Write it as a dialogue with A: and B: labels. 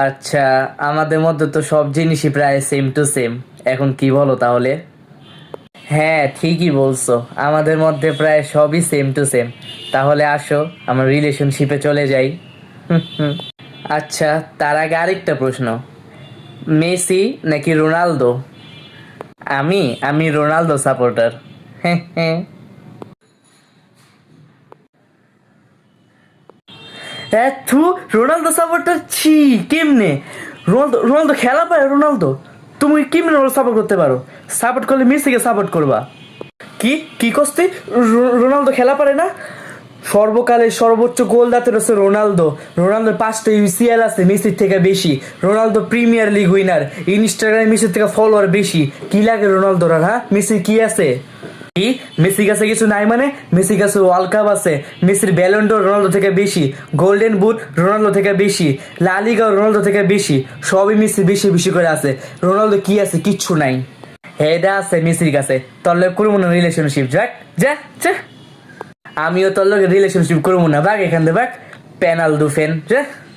A: আচ্ছা, আমাদের মধ্যে তো সব জিনিসই প্রায় সেম টু সেম। এখন কি বলো তাহলে? হ্যাঁ, ঠিকই বলছো, আমাদের মধ্যে প্রায় সবই সেম টু সেম। তাহলে আসো, আমরা রিলেশনশিপে চলে যাই। হুম হুম। আচ্ছা, তার আগে আরেকটা প্রশ্ন। মেসি নাকি রোনালদো? আমি আমি রোনালদো সাপোর্টার। হ্যাঁ হ্যাঁ। থু, রোনালদো সাপোর্টার ছি? কেমনে? রোনালদো রোনালদো খেলা পায়? রোনালদো, তুমি কেমনে রোনালদো সাপোর্ট করতে পারো? সাপোর্ট করলে মেসিকে সাপোর্ট করবা? কি কি করতে? রোনালদো খেলা পারে না? সর্বকালের সর্বোচ্চ গোলদাতা হচ্ছে রোনালদো। রোনালদোর 5টা ইউসিএল আছে মেসির থেকে বেশি। Ronaldo premier league winner. ইনস্টাগ্রামে মেসির থেকে ফলোয়ার বেশি। কি লাগে রোনালদোর আর? হ্যাঁ, মেসির কি আছে? কি? মেসির কাছে কিছু নাই মানে? মেসির কাছে ওয়ার্ল্ড কাপ আছে। মেসির ব্যালন ডোর রোনালদো থেকে বেশি। গোল্ডেন বুট রোনালদো থেকে বেশি। লা লিগা রোনালদো থেকে বেশি। সবই মেসি বেশি বেশি করে আছে। রোনালদো কি আছে? কিচ্ছু নাই। হেডা আছে মেসির কাছে। তোর লোক করবো না রিলেশনশিপ, যাক যা যা। আমিও তোর লোক রিলেশনশিপ করবো না, বাক এখান থেকে বাক। পেনাল দু ফেন যা।